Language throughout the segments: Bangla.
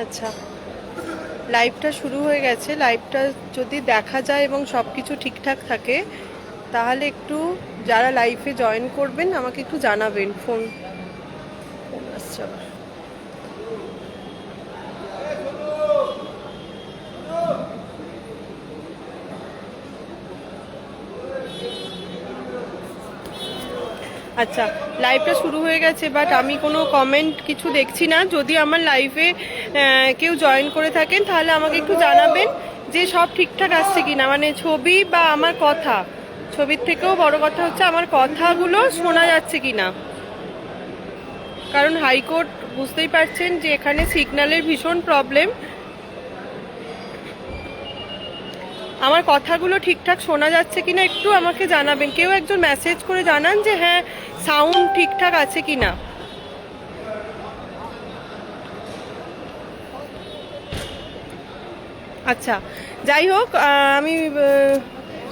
আচ্ছা, লাইভটা শুরু হয়ে গেছে। লাইভটা যদি দেখা যায় এবং সব কিছু ঠিকঠাক থাকে তাহলে একটু যারা লাইভে জয়েন করবেন আমাকে একটু জানাবেন। ফোন আসছে আবার। আচ্ছা, লাইভটা শুরু হয়ে গেছে, বাট আমি কোনো কমেন্ট কিছু দেখছি না। যদি আমার লাইভে কেউ জয়েন করে থাকেন তাহলে আমাকে একটু জানাবেন যে সব ঠিকঠাক আসছে কিনা, মানে ছবি বা আমার কথা। ছবির থেকেও বড় কথা হচ্ছে আমার কথাগুলো শোনা যাচ্ছে কিনা, কারণ হাইকোর্ট বুঝতেই পারছেন যে এখানে সিগন্যালের ভীষণ প্রবলেম। আমার কথাগুলো ঠিকঠাক শোনা যাচ্ছে কিনা একটু আমাকে জানাবেন। কেউ একজন মেসেজ করে জানান যে হ্যাঁ সাউন্ড ঠিকঠাক আছে কিনা। আচ্ছা, যাই হোক, আমি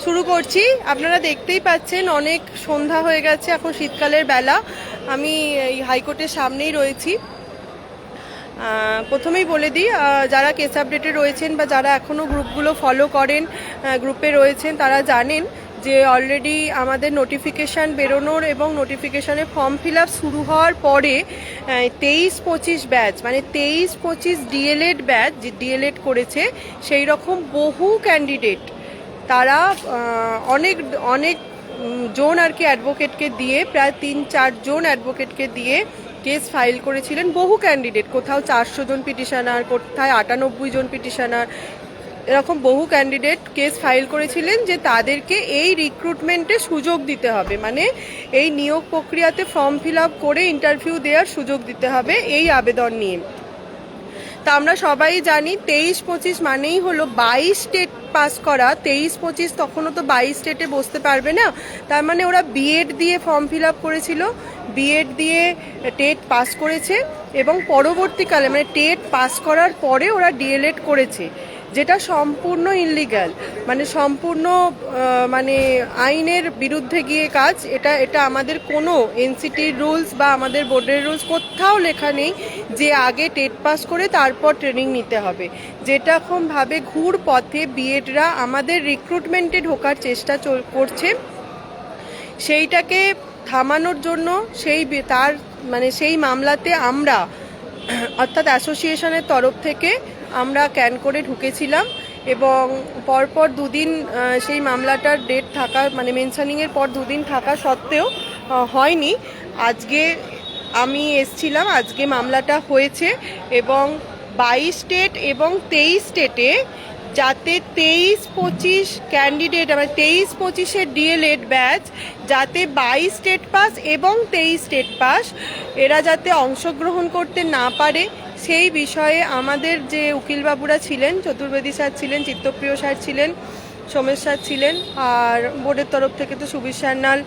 শুরু করছি। আপনারা দেখতেই পাচ্ছেন অনেক সন্ধ্যা হয়ে গেছে, এখন শীতকালের বেলা। আমি এই হাইকোর্টের সামনেই রয়েছি। প্রথমেই বলে দিই, যারা কেস আপডেটে রয়েছেন বা যারা এখনও গ্রুপগুলো ফলো করেন, গ্রুপে রয়েছেন, তারা জানেন যে অলরেডি আমাদের নোটিফিকেশান বেরোনোর এবং নোটিফিকেশানে ফর্ম ফিল আপ শুরু হওয়ার পরে 23-25 ব্যাচ, মানে 23-25 ডিএলএড ব্যাচ যে ডিএলএড করেছে সেই রকম বহু ক্যান্ডিডেট, তারা অনেক অনেক জন আর কি অ্যাডভোকেটকে দিয়ে, প্রায় 3-4 জন অ্যাডভোকেটকে দিয়ে কেস ফাইল করেছিলেন। বহু ক্যান্ডিডেট, কোথাও 400 জন পিটিশনার, কোথায় 98 জন পিটিশনার, এরকম বহু ক্যান্ডিডেট কেস ফাইল করেছিলেন যে তাদেরকে এই রিক্রুটমেন্টে সুযোগ দিতে হবে, মানে এই নিয়োগ প্রক্রিয়াতে ফর্ম ফিল আপ করে ইন্টারভিউ দেওয়ার সুযোগ দিতে হবে এই আবেদন নিয়ে। তা আমরা সবাই জানি 23-25 মানেই হলো 22 স্টেট পাস করা। 23-25 তখনও তো 22 স্টেটে বসতে পারবে না, তার মানে ওরা বিএড দিয়ে ফর্ম ফিল আপ করেছিল, বিএড দিয়ে টেট পাস করেছে এবং পরবর্তীকালে মানে টেট পাস করার পরে ওরা ডিএলএড করেছে, যেটা সম্পূর্ণ ইনলিগ্যাল, মানে সম্পূর্ণ মানে আইনের বিরুদ্ধে গিয়ে কাজ। এটা আমাদের কোনো এনসিটির রুলস বা আমাদের বোর্ডের রুলস কোথাও লেখা নেই যে আগে টেট পাস করে তারপর ট্রেনিং নিতে হবে। যেরকমভাবে ঘুর পথে বিএডরা আমাদের রিক্রুটমেন্টে ঢোকার চেষ্টা করছে, সেইটাকে থামানোর জন্য তার মানে সেই মামলাতে আমরা অর্থাৎ অ্যাসোসিয়েশনের তরফ থেকে আমরা ক্যান করে ঢুকেছিলাম এবং পরপর দুদিন সেই মামলাটার ডেট থাকা মানে মেনশানিংয়ের পর দুদিন থাকা সত্ত্বেও হয়নি। আজকে আমি এসছিলাম, আজকে মামলাটা হয়েছে এবং 22 স্টেট এবং 23 স্টেটে যাতে 23-25 ক্যান্ডিডেট, আমার 23-25-এর ডিএলএড ব্যাচ যাতে 22 স্টেট পাস এবং 23 স্টেট পাস এরা যাতে অংশগ্রহণ করতে না পারে সেই বিষয়ে আমাদের যে উকিলবাবুরা ছিলেন, চতুর্বেদী স্যার ছিলেন, চিত্তপ্রিয় স্যার ছিলেন, সোমেশ স্যার ছিলেন, আর বোর্ডের তরফ থেকে তো সুবীর সান্যাল,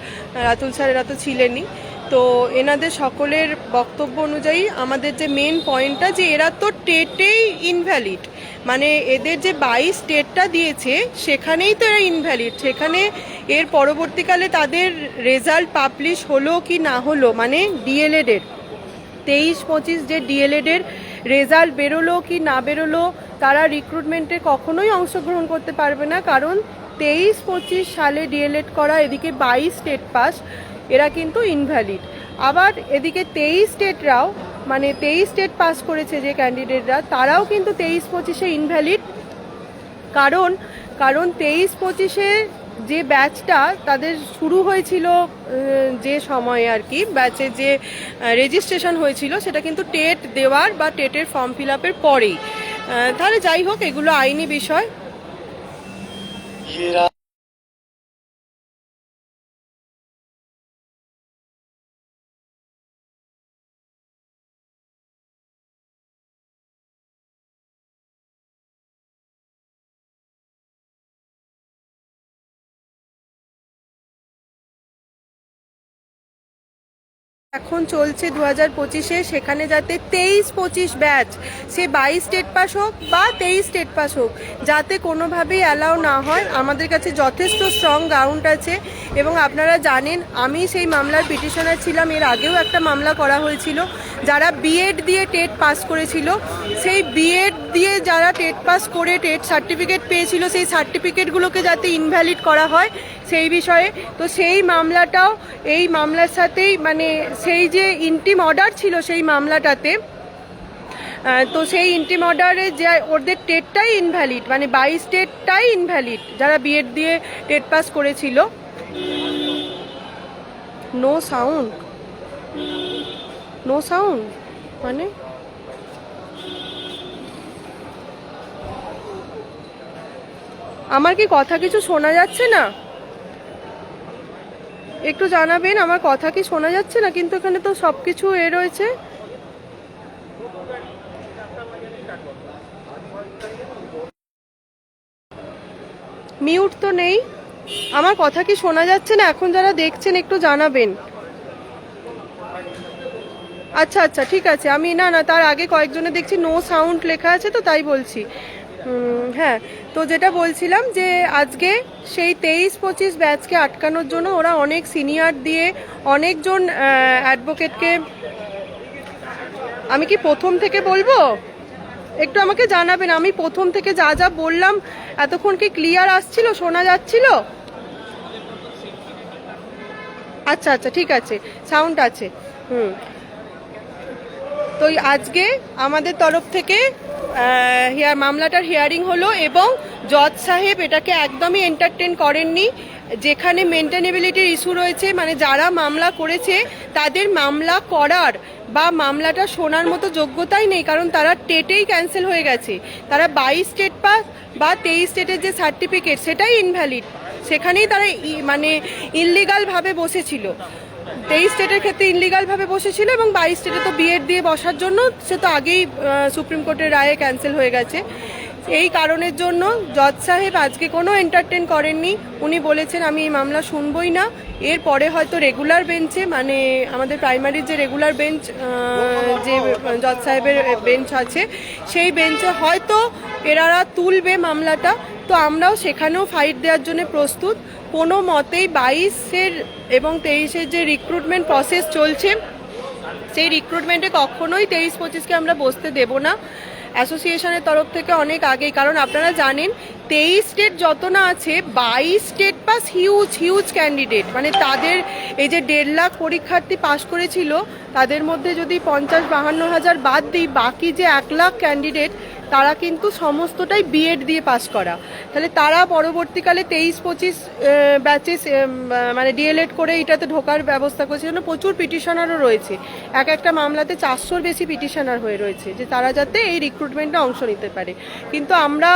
রাতুল স্যার, এরা তো ছিলেনই। তো এনাদের সকলের বক্তব্য অনুযায়ী আমাদের যে মেন পয়েন্টটা যে এরা তো টেটেই ইনভ্যালিড, মানে এদের যে 22 স্টেটটা দিয়েছে সেখানেই তো এরা ইনভ্যালিড। সেখানে এর পরবর্তীকালে তাদের রেজাল্ট পাবলিশ হলো কি না হলো, মানে ডিএলএডের 23-25 যে ডিএলএডের রেজাল্ট বেরোলো কি না বেরোলো, তারা রিক্রুটমেন্টে কখনোই অংশগ্রহণ করতে পারবে না, কারণ 23-25 সালে ডিএলএড করা, এদিকে 22 স্টেট পাস, এরা কিন্তু ইনভ্যালিড। আবার এদিকে 23 স্টেটরাও, মানে 23 স্টেট পাস করেছে যে ক্যান্ডিডেটরা, তারাও কিন্তু 23-25-এ ইনভ্যালিড। কারণ 23-25-এ যে ব্যাচটা তাদের শুরু হয়েছিল, যে সময়ে আর কি ব্যাচের যে রেজিস্ট্রেশন হয়েছিল সেটা কিন্তু টেট দেওয়ার বা টেটের ফর্ম ফিল আপের পরেই। তাহলে যাই হোক, এগুলো আইনি বিষয়। এখন চলছে 2025-এ, সেখানে যাতে 23-25 ব্যাচ, সে 22 স্টেট পাস হোক বা 23 স্টেট পাস হোক, যাতে কোনোভাবেই অ্যালাউ না হয়। আমাদের কাছে যথেষ্ট স্ট্রং গ্রাউন্ড আছে এবং আপনারা জানেন আমি সেই মামলার পিটিশনার ছিলাম। এর আগেও একটা মামলা করা হয়েছিল, যারা বিএড দিয়ে টেট পাস করেছিল, সেই বিএড দিয়ে যারা টেট পাস করে টেট সার্টিফিকেট পেয়েছিল, সেই সার্টিফিকেটগুলোকে যাতে ইনভ্যালিড করা হয় সেই বিষয়ে। তো সেই মামলাটাও এই মামলার সাথেই, মানে সেই যে ইন্টিম অর্ডার ছিল সেই মামলাটাতে, তো সেই ইন্টিম অর্ডারে যে ওদের টেটটাই ইনভ্যালিড, মানে 22 টেটটাই ইনভ্যালিড যারা বিএড দিয়ে টেট পাস করেছিল। নো সাউন্ড, নো সাউন্ড মানে আমার কি কথা কিছু শোনা যাচ্ছে না? একটু জানাবেন আমার কথা কি শোনা যাচ্ছে না? কিন্তু এখানে তো সব কিছু রয়েছে। মিউট তো নেই, আমার কথা কি শোনা যাচ্ছে না? এখন যারা দেখছেন একটু জানাবেন। আচ্ছা আচ্ছা ঠিক আছে, আমি না তার আগে কয়েকজনে দেখছি নো সাউন্ড লেখা আছে, তো তাই বলছি। হ্যাঁ, তো যেটা বলছিলাম যে আজকে সেই 23-25 ব্যাচকে আটকানোর জন্য ওরা অনেক সিনিয়র দিয়ে অনেকজন অ্যাডভোকেটকে, আমি কি প্রথম থেকে বলবো? একটু আমাকে জানাবেন, আমি প্রথম থেকে যা যা বললাম এতক্ষণ কি ক্লিয়ার আসছিল, শোনা যাচ্ছিল? আচ্ছা আচ্ছা ঠিক আছে, সাউন্ড আছে। তো আজকে আমাদের তরফ থেকে মামলাটার হিয়ারিং হলো এবং জজ সাহেব এটাকে একদমই এন্টারটেন করেননি। যেখানে মেনটেনেবিলিটির ইস্যু রয়েছে, মানে যারা মামলা করেছে তাদের মামলা করার বা মামলাটা শোনার মতো যোগ্যতাই নেই, কারণ তারা টেটেই ক্যান্সেল হয়ে গেছে। তারা 22 স্টেট পাস বা 23 স্টেটের যে সার্টিফিকেট সেটাই ইনভ্যালিড, সেখানেই তারা মানে ইললিগালভাবে বসেছিল। 23 স্টেটের ক্ষেত্রে ইনলিগালভাবে বসেছিল এবং 22 স্টেটে তো বিএড দিয়ে বসার জন্য সে তো আগেই সুপ্রিম কোর্টের রায়ে ক্যান্সেল হয়ে গেছে। এই কারণের জন্য জজ সাহেব আজকে কোনো এন্টারটেন করেননি। উনি বলেছেন আমি এই মামলা শুনবই না, এরপরে হয়তো রেগুলার বেঞ্চে, মানে আমাদের প্রাইমারির যে রেগুলার বেঞ্চ, যে জজ সাহেবের বেঞ্চ আছে, সেই বেঞ্চে হয়তো এনারা তুলবে মামলাটা। তো আমরাও সেখানেও ফাইট দেওয়ার জন্য প্রস্তুত। কোনো মতেই 22-এর এবং 23-এর যে রিক্রুটমেন্ট প্রসেস চলছে, সেই রিক্রুটমেন্টে কখনোই 23-25-কে আমরা বসতে দেব না অ্যাসোসিয়েশনের তরফ থেকে অনেক আগেই। কারণ আপনারা জানেন 23 স্টেট যত না আছে, 22 state pass huge huge candidate, মানে তাদের এই যে 1.5 লাখ পরীক্ষার্থী পাশ করেছিল, তাদের মধ্যে যদি 50-52 হাজার বাদ দিই, বাকি যে 1 লাখ ক্যান্ডিডেট তারা কিন্তু সমস্তটাই বিএড দিয়ে পাস করা। তাহলে তারা পরবর্তীকালে 23-25 ব্যাচে মানে ডিএলএড করে এটাতে ঢোকার ব্যবস্থা করেছে। জন্য প্রচুর পিটিশনারও রয়েছে, এক একটা মামলাতে 400-র বেশি পিটিশনার হয়ে রয়েছে, যে তারা যাতে এই রিক্রুটমেন্টে অংশ নিতে পারে। কিন্তু আমরা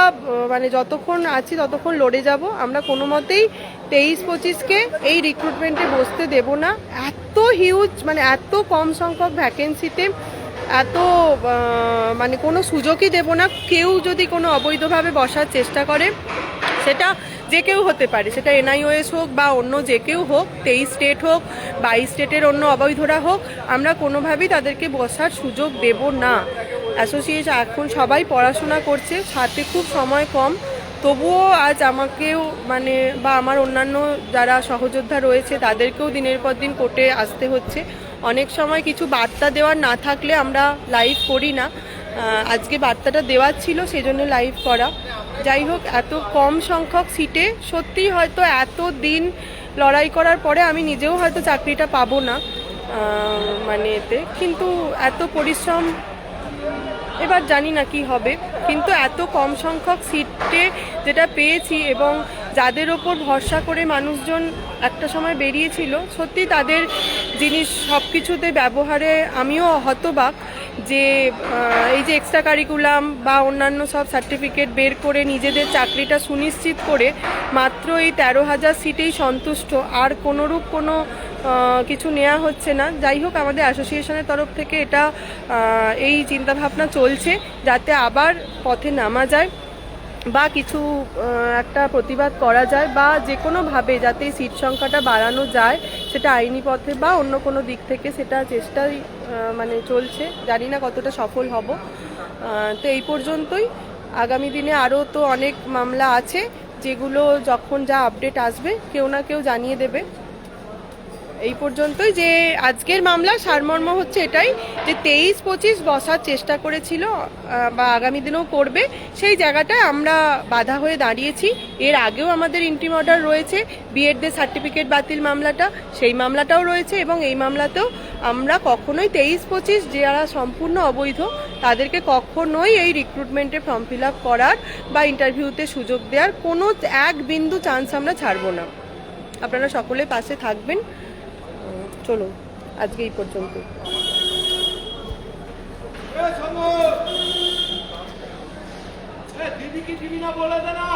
মানে যতক্ষণ আছি ততক্ষণ লড়ে যাব, আমরা কোনো মতেই 23-25-কে এই রিক্রুটমেন্টে বসতে দেব না। এত হিউজ, মানে এত কম সংখ্যক ভ্যাকেন্সিতে এত মানে কোনো সুযোগই দেব না। কেউ যদি কোনো অবৈধভাবে বসার চেষ্টা করে, সেটা যে কেউ হতে পারে, সেটা এনআইওএস হোক বা অন্য যে কেউ হোক, 23 স্টেট হোক, 22 স্টেটের অন্য অবৈধরা হোক, আমরা কোনোভাবেই তাদেরকে বসার সুযোগ দেব না। অ্যাসোসিয়েশন এখন সবাই পড়াশোনা করছে, হাতে খুব সময় কম, তবুও আজ আমাকেও মানে বা আমার অন্যান্য যারা সহযোদ্ধা রয়েছে তাদেরকেও দিনের পর দিন কোর্টে আসতে হচ্ছে। অনেক সময় কিছু বার্তা দেওয়ার না থাকলে আমরা লাইভ করি না, আজকে বার্তাটা দেওয়ার ছিল সেজন্য লাইভ করা। যাই হোক, এত কম সংখ্যক সিটে সত্যিই হয়তো এত দিন লড়াই করার পরে আমি নিজেও হয়তো চাকরিটা পাবো না, মানে এতে কিন্তু এত পরিশ্রম, এবার জানি না কি হবে। কিন্তু এত কম সংখ্যক সিটে যেটা পেয়েছি এবং যাদের ওপর ভরসা করে মানুষজন একটা সময় বেরিয়েছিল, সত্যি তাদের জিনিস সব কিছুতে ব্যবহারে আমিও হতবাক। যে এই যে এক্সট্রা কারিকুলাম বা অন্যান্য সব সার্টিফিকেট বের করে নিজেদের চাকরিটা সুনিশ্চিত করে মাত্র এই 13,000 সিটেই সন্তুষ্ট, আর কোনোরূপ কোনো কিছু নেওয়া হচ্ছে না। যাই হোক, আমাদের অ্যাসোসিয়েশনের তরফ থেকে এটা এই চিন্তাভাবনা চলছে যাতে আবার পথে নামা যায় বা কিছু একটা প্রতিবাদ করা যায় বা যে কোনোভাবে যাতে সিট সংখ্যাটা বাড়ানো যায়, সেটা আইনি পথে বা অন্য কোনো দিক থেকে, সেটা চেষ্টাই মানে চলছে। জানি না কতটা সফল হব। তো এই পর্যন্তই। আগামী দিনে আরও তো অনেক মামলা আছে, যেগুলো যখন যা আপডেট আসবে কেউ না কেউ জানিয়ে দেবে। এই পর্যন্তই। যে আজকের মামলা সারমর্ম হচ্ছে এটাই যে 23-25 বসার চেষ্টা করেছিল বা আগামী দিনেও করবে, সেই জায়গাটায় আমরা বাধা হয়ে দাঁড়িয়েছি। এর আগেও আমাদের ইন্টিম অর্ডার রয়েছে, বিএডদের সার্টিফিকেট বাতিল মামলাটা, সেই মামলাটাও রয়েছে, এবং এই মামলাতেও আমরা কখনোই 23-25 যারা সম্পূর্ণ অবৈধ তাদেরকে কখনোই এই রিক্রুটমেন্টে ফর্ম ফিল আপ করার বা ইন্টারভিউতে সুযোগ দেওয়ার কোনো এক বিন্দু চান্স আমরা ছাড়বো না। আপনারা সকলে পাশে থাকবেন। চলো আজকে এই পর্যন্ত। दीदी की टीवी ना बोला था ना।